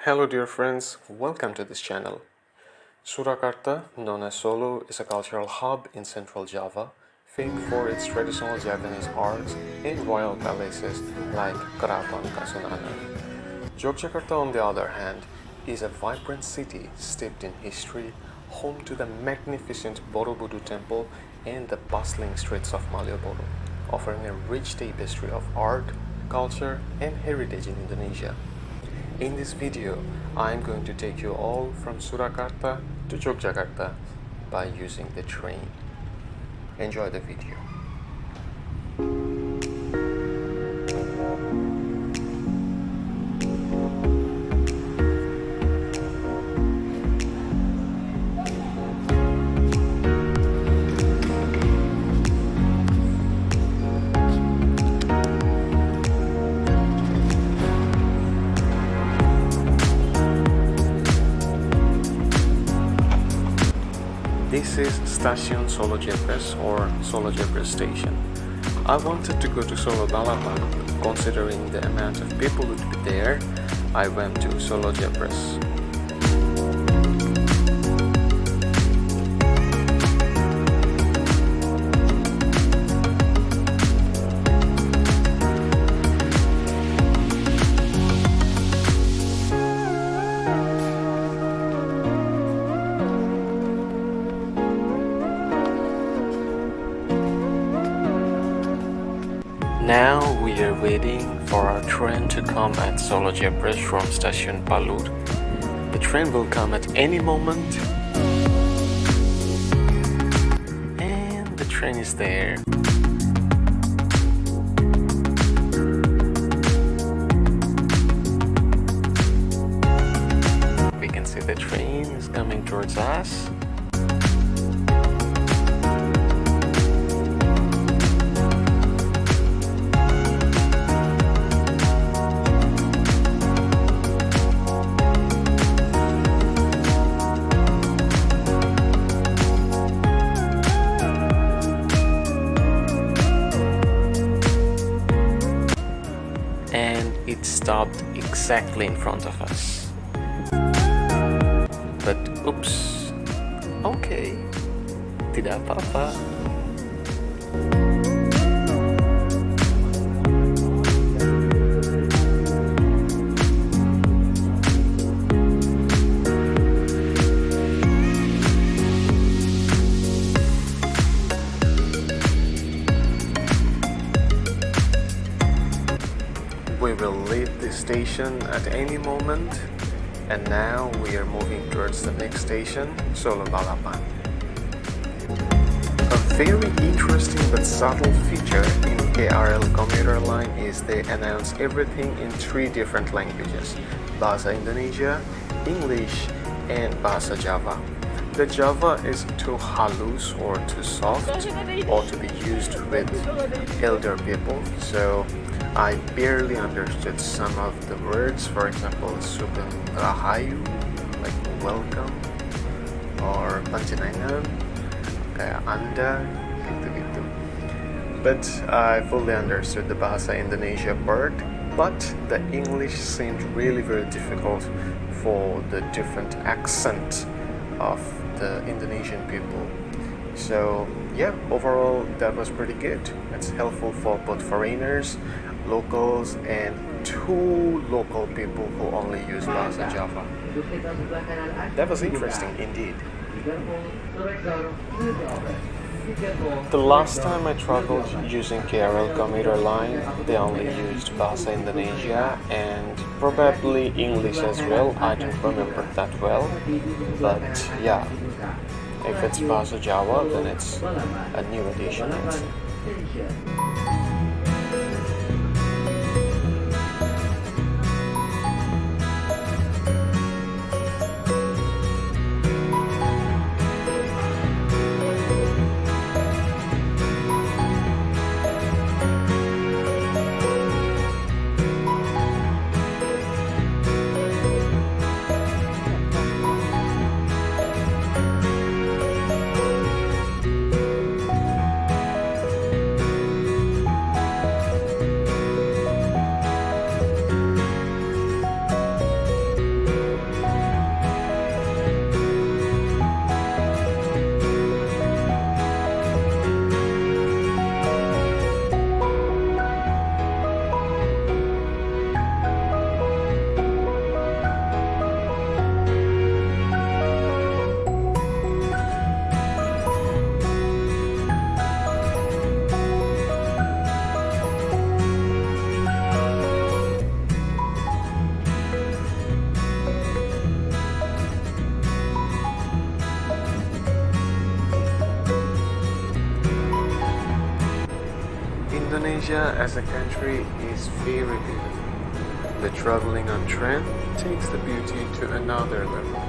Hello dear friends, welcome to this channel. Surakarta, known as Solo, is a cultural hub in central Java, famed for its traditional Javanese arts and royal palaces like Keraton Kasunanan. Yogyakarta, on the other hand, is a vibrant city steeped in history, home to the magnificent Borobudur temple and the bustling streets of Malioboro, offering a rich tapestry of art, culture and heritage in Indonesia. In this video, I am going to take you all from Surakarta to Yogyakarta by using the train. Enjoy the video. This is Station Solo Jepres or Solo Jepres Station. I wanted to go to Solo Balapan, considering the amount of people would be there. I went to Solo Jepres. Now we are waiting for our train to come at Solo Jepres from Station Palur. The train will come at any moment. And the train is there. We can see the train is coming towards us. And it stopped exactly in front of us. But oops, okay, tidak apa-apa. We will leave this station at any moment, and now we are moving towards the next station, Solo Balapan. A very interesting but subtle feature in KRL commuter line is they announce everything in 3 different languages: Bahasa Indonesia, English, and Bahasa Java. The Java is too halus or too soft or to be used with elder people, so I barely understood some of the words. For example, Sugeng Rahayu, like welcome, or Panjenengan, kayak Anda, gitu-gitu. But I fully understood the Bahasa Indonesia part, but the English seemed really very difficult for the different accent of the Indonesian people. So yeah, overall that was pretty good. It's helpful for both foreigners, locals, and 2 local people who only use Bahasa Java. That was interesting indeed. The last time I traveled using KRL commuter line, they only used Bahasa Indonesia and probably English as well. I don't remember that well, but yeah, if it's Bahasa Jawa, then it's a new addition, I'd say. Indonesia as a country is very beautiful. The traveling on train takes the beauty to another level.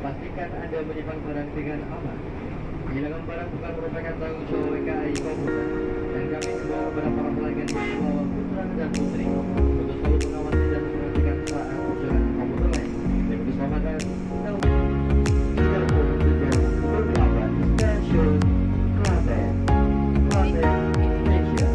Pastikan Anda menyimpan barang dengan aman. Kehilangan barang bukan merupakan tanggung jawab WKI Komuter, dan kami membawa beberapa pelanggan yang membawa putra dan putri untuk selalu mengawasi dan memperhatikan saat perjalanan komuter lain. Demi keselamatan, kita bekerja beberapa stasiun Klaten, Indonesia.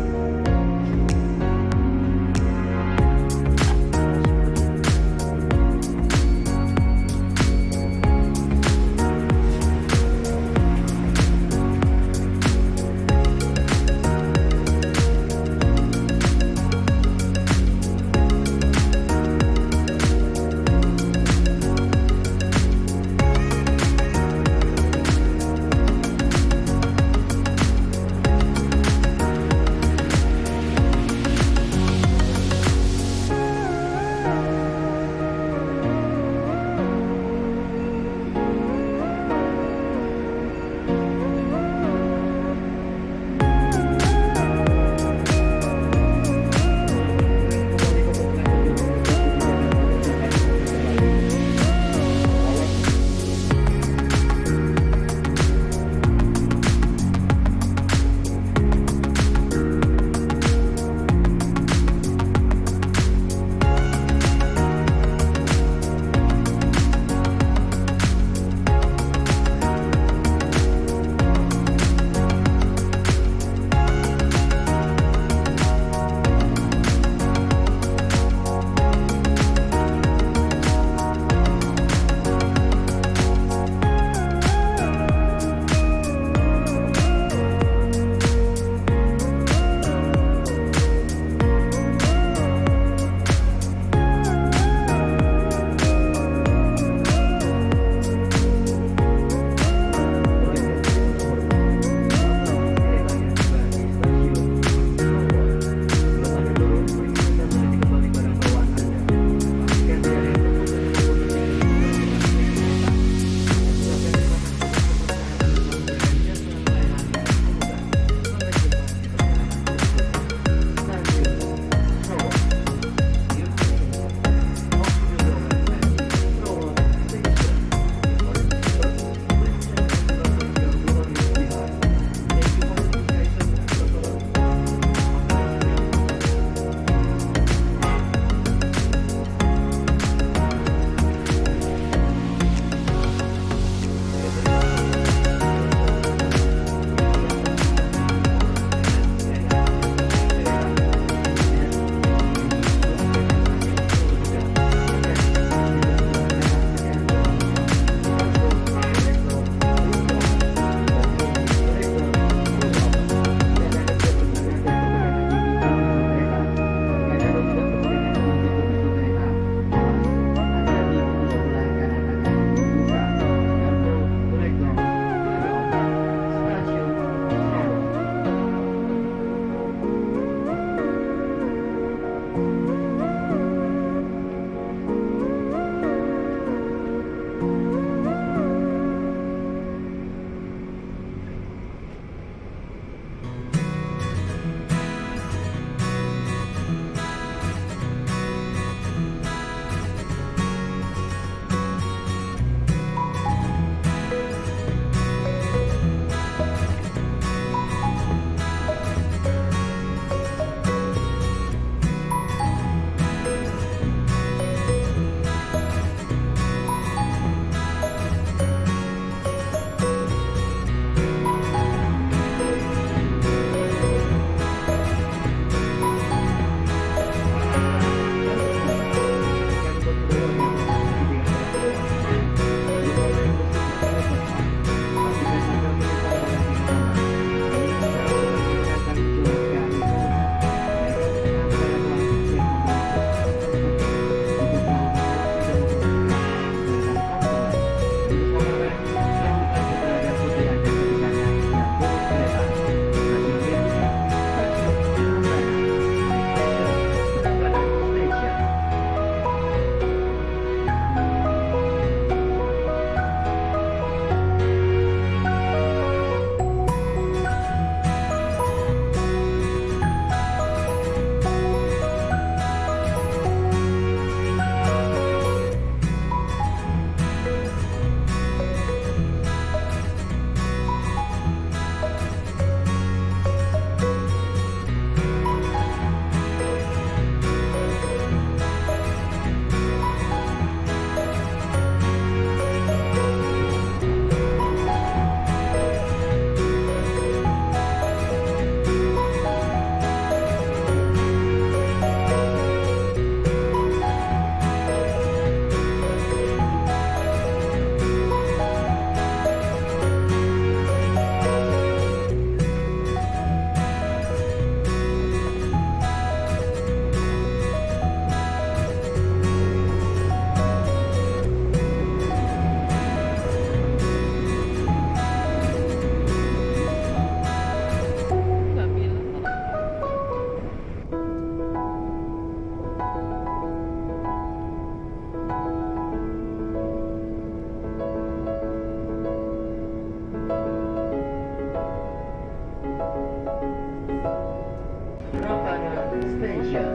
Pertama Station.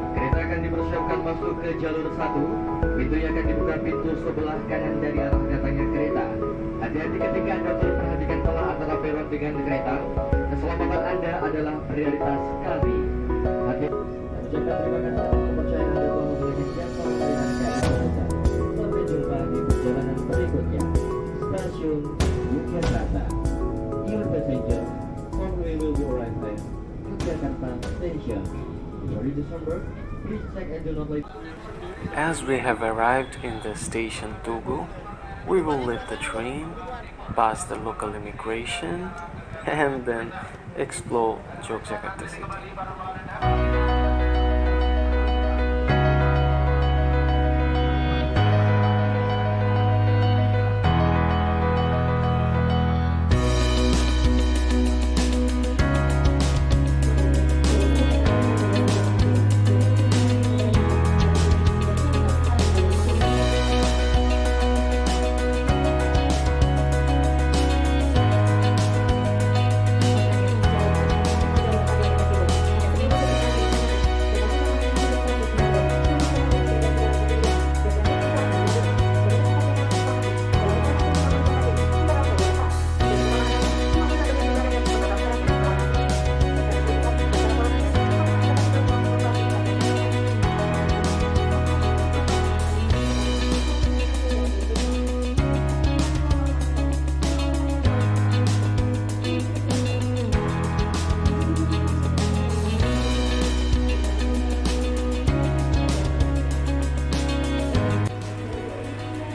Kereta akan dipersiapkan masuk ke jalur 1. Pintunya akan dibuka pintu sebelah kanan dari arah datangnya kereta. Hati-hati ketika Anda memperhatikan celah antara peron dengan kereta. Keselamatan Anda adalah prioritas kami. Hati-hati. Ucapkan terima kasih atas kepercayaan Anda telah memiliki jasa pelayanan KRL. Sampai jumpa di perjalanan berikutnya. Stasiun Yogyakarta. Dear passenger, shortly will be arrived at Yogyakarta Station. Sorry December, please check and do not leave. As we have arrived in the station Tugu, we will leave the train, pass the local immigration, and then explore Yogyakarta city.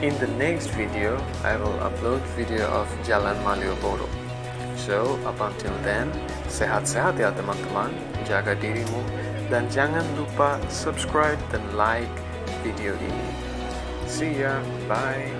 In the next video, I will upload video of Jalan Malioboro. So, up until then, sehat-sehat ya teman-teman, jaga dirimu, dan jangan lupa subscribe dan like video ini. See ya, bye.